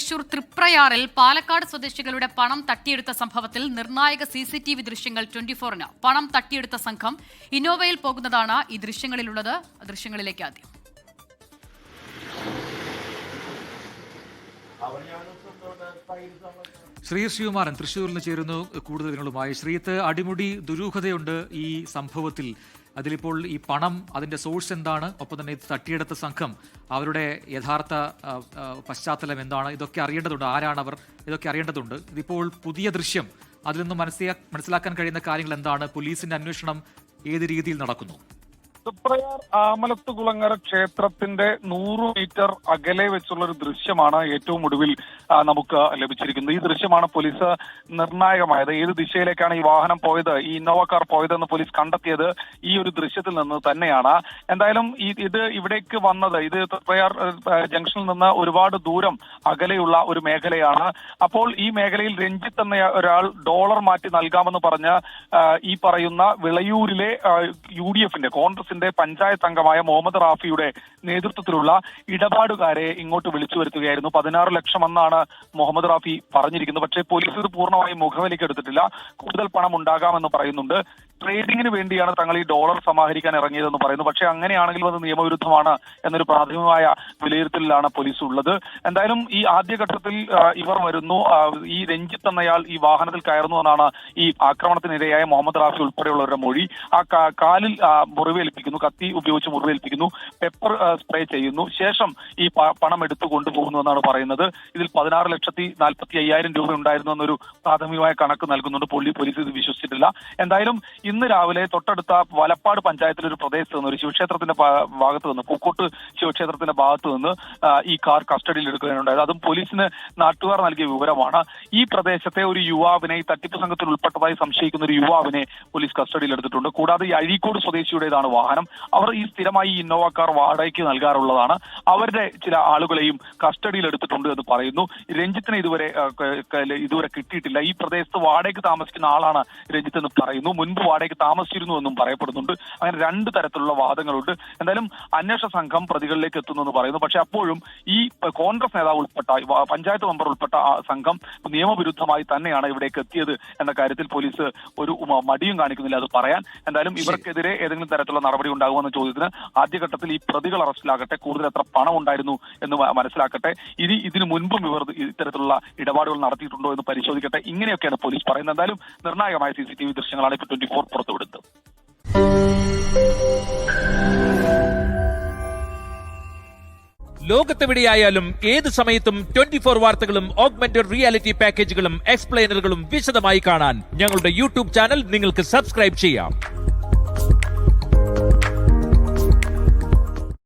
തൃശൂർ തൃപ്രയാറിൽ പാലക്കാട് സ്വദേശികളുടെ പണം തട്ടിയെടുത്ത സംഭവത്തിൽ നിർണായക CCTV ദൃശ്യങ്ങൾ 24-ന്. പണം തട്ടിയെടുത്ത സംഘം ഇന്നോവയിൽ പോകുന്നതാണ് ഈ ദൃശ്യങ്ങളിലുള്ളത്. ദൃശ്യങ്ങളിലേക്ക് ആദ്യം. ശ്രീകുമാരൻ തൃശ്ശൂരിൽ നിന്ന് ചേരുന്നു കൂടുതൽ വിവരങ്ങളുമായി. ശ്രീത്ത്, അടിമുടി ദുരൂഹതയുണ്ട് ഈ സംഭവത്തിൽ. അതിലിപ്പോൾ ഈ പണം, അതിന്റെ സോഴ്സ് എന്താണ്, ഒപ്പം തന്നെ ഇത് തട്ടിയെടുത്ത സംഘം, അവരുടെ യഥാർത്ഥ പശ്ചാത്തലം എന്താണ്, ഇതൊക്കെ അറിയേണ്ടതുണ്ട്. ആരാണവർ, ഇതൊക്കെ അറിയേണ്ടതുണ്ട്. ഇതിപ്പോൾ പുതിയ ദൃശ്യം, അതിൽ നിന്നും മനസ്സിലാക്കാൻ കഴിയുന്ന കാര്യങ്ങൾ എന്താണ്? പോലീസിന്റെ അന്വേഷണം ഏത് രീതിയിൽ നടക്കുന്നു? തൃപ്രയാർ ആമലത്തുകുളങ്ങര ക്ഷേത്രത്തിന്റെ 100 മീറ്റർ അകലെ വെച്ചുള്ള ഒരു ദൃശ്യമാണ് ഏറ്റവും ഒടുവിൽ നമുക്ക് ലഭിച്ചിരിക്കുന്നത്. ഈ ദൃശ്യമാണ് പോലീസ് നിർണായകമായത്. ഏത് ദിശയിലേക്കാണ് ഈ വാഹനം പോയത്, ഈ ഇന്നോവ കാർ പോയതെന്ന് പോലീസ് കണ്ടെത്തിയത് ഈ ഒരു ദൃശ്യത്തിൽ നിന്ന് തന്നെയാണ്. എന്തായാലും ഇത് ഇവിടേക്ക് വന്നത്, ഇത് തൃപ്രയാർ ജംഗ്ഷനിൽ നിന്ന് ഒരുപാട് ദൂരം അകലെയുള്ള ഒരു മേഖലയാണ്. അപ്പോൾ ഈ മേഖലയിൽ രഞ്ജിത്ത് എന്ന ഒരാൾ ഡോളർ മാറ്റി നൽകാമെന്ന് പറഞ്ഞ് ഈ പറയുന്ന വിളയൂരിലെ UDFന്റെ കോൺഗ്രസിന്റെ പഞ്ചായത്ത് അംഗമായ മുഹമ്മദ് റാഫിയുടെ നേതൃത്വത്തിലുള്ള ഇടപാടുകാരെ ഇങ്ങോട്ട് വിളിച്ചു വരുത്തുകയായിരുന്നു. 16 ലക്ഷം എന്നാണ് മുഹമ്മദ് റാഫി പറഞ്ഞിരിക്കുന്നത്. പക്ഷേ പോലീസ് ഇത് പൂർണ്ണമായും മുഖവിലേക്ക് എടുത്തിട്ടില്ല. കൂടുതൽ പണം ഉണ്ടാകാമെന്ന് പറയുന്നുണ്ട്. ട്രേഡിങ്ങിന് വേണ്ടിയാണ് തങ്ങൾ ഈ ഡോളർ സമാഹരിക്കാൻ ഇറങ്ങിയതെന്ന് പറയുന്നു. പക്ഷേ അങ്ങനെയാണെങ്കിൽ അത് നിയമവിരുദ്ധമാണ് എന്നൊരു പ്രാഥമികമായ വിലയിരുത്തലിലാണ് പോലീസ് ഉള്ളത്. എന്തായാലും ഈ ആദ്യഘട്ടത്തിൽ ഇവർ വരുന്നു. ഈ രഞ്ജിത്ത് എന്നയാൾ ഈ വാഹനത്തിൽ കയറുന്നു എന്നാണ് ഈ ആക്രമണത്തിനിരയായ മുഹമ്മദ് റാഫി ഉൾപ്പെടെയുള്ളവരുടെ മൊഴി. ആ കാലിൽ മുറിവേൽപ്പിക്കുന്നു, കത്തി ഉപയോഗിച്ച് മുറിവേൽപ്പിക്കുന്നു, പെപ്പർ സ്പ്രേ ചെയ്യുന്നു. ശേഷം ഈ പണം എടുത്തു കൊണ്ടുപോകുന്നു എന്നാണ് പറയുന്നത്. ഇതിൽ 16,45,000 രൂപ ഉണ്ടായിരുന്നു എന്നൊരു പ്രാഥമികമായ കണക്ക് നൽകുന്നുണ്ട്. പോലീസ് ഇത് വിശ്വസിച്ചിട്ടില്ല. എന്തായാലും ഇന്ന് രാവിലെ തൊട്ടടുത്ത വലപ്പാട് പഞ്ചായത്തിലെ ഒരു പ്രദേശത്ത് നിന്ന്, ഒരു ശിവക്ഷേത്രത്തിന്റെ ഭാഗത്ത് നിന്ന്, പൂക്കോട്ട് ശിവക്ഷേത്രത്തിന്റെ ഭാഗത്ത് നിന്ന് ഈ കാർ കസ്റ്റഡിയിൽ എടുക്കുകയാണുണ്ടായത്. അതും പോലീസിന് നാട്ടുകാർ നൽകിയ വിവരമാണ്. ഈ പ്രദേശത്തെ ഒരു യുവാവിനെ, ഈ തട്ടിപ്പ് സംഘത്തിൽ ഉൾപ്പെട്ടതായി സംശയിക്കുന്ന ഒരു യുവാവിനെ പോലീസ് കസ്റ്റഡിയിൽ എടുത്തിട്ടുണ്ട്. കൂടാതെ ഈ അഴീക്കോട് സ്വദേശിയുടേതാണ് വാഹനം. അവർ ഈ സ്ഥിരമായി ഇന്നോവ കാർ വാടകയ്ക്ക് നൽകാറുള്ളതാണ്. അവരുടെ ചില ആളുകളെയും കസ്റ്റഡിയിൽ എടുത്തിട്ടുണ്ട് എന്ന് പറയുന്നു. രഞ്ജിത്തിനെ ഇതുവരെ കിട്ടിയിട്ടില്ല. ഈ പ്രദേശത്ത് വാടകയ്ക്ക് താമസിക്കുന്ന ആളാണ് രഞ്ജിത്ത് എന്ന് പറയുന്നു. മുൻപ് വാടകയ്ക്ക് താമസിച്ചിരുന്നു എന്നും പറയപ്പെടുന്നുണ്ട്. അങ്ങനെ 2 തരത്തിലുള്ള വാദങ്ങളുണ്ട്. എന്തായാലും അന്വേഷണ സംഘം പ്രതികളിലേക്ക് എത്തുന്നു എന്ന് പറയുന്നു. പക്ഷെ അപ്പോഴും ഈ കോൺഗ്രസ് നേതാവ് ഉൾപ്പെട്ട, പഞ്ചായത്ത് മെമ്പർ ഉൾപ്പെട്ട സംഘം നിയമവിരുദ്ധമായി തന്നെയാണ് ഇവിടേക്ക് എത്തിയത് എന്ന കാര്യത്തിൽ പോലീസ് ഒരു മടിയും കാണിക്കുന്നില്ല അത് പറയാൻ. എന്തായാലും ഇവർക്കെതിരെ ഏതെങ്കിലും തരത്തിലുള്ള നടപടി ഉണ്ടാകുമെന്ന ചോദ്യത്തിന് ആദ്യഘട്ടത്തിൽ ഈ പ്രതികൾ അറസ്റ്റിലാകട്ടെ, കൂടുതൽ എത്ര പണം ഉണ്ടായിരുന്നു എന്ന് മനസ്സിലാക്കട്ടെ, ഇതിനു മുൻപും ഇവർ ഇത്തരത്തിലുള്ള ഇടപാടുകൾ നടത്തിയിട്ടുണ്ടോ എന്ന് പരിശോധിക്കട്ടെ. ഇങ്ങനെയൊക്കെയാണ് പോലീസ് പറയുന്നത്. എന്തായാലും നിർണായകമായ CCTV ദൃശ്യങ്ങളാണ് ഇപ്പോൾ 24 പുറത്തുവിടുന്നത്. ലോകത്തെവിടെയായാലും ഏത് സമയത്തും 24 വാർത്തകളും ഓഗ്മെന്റഡ് റിയാലിറ്റി പാക്കേജുകളും എക്സ്പ്ലെയിനറുകളും വിശദമായി കാണാൻ ഞങ്ങളുടെ YouTube ചാനൽ നിങ്ങൾക്ക് സബ്സ്ക്രൈബ് ചെയ്യാം.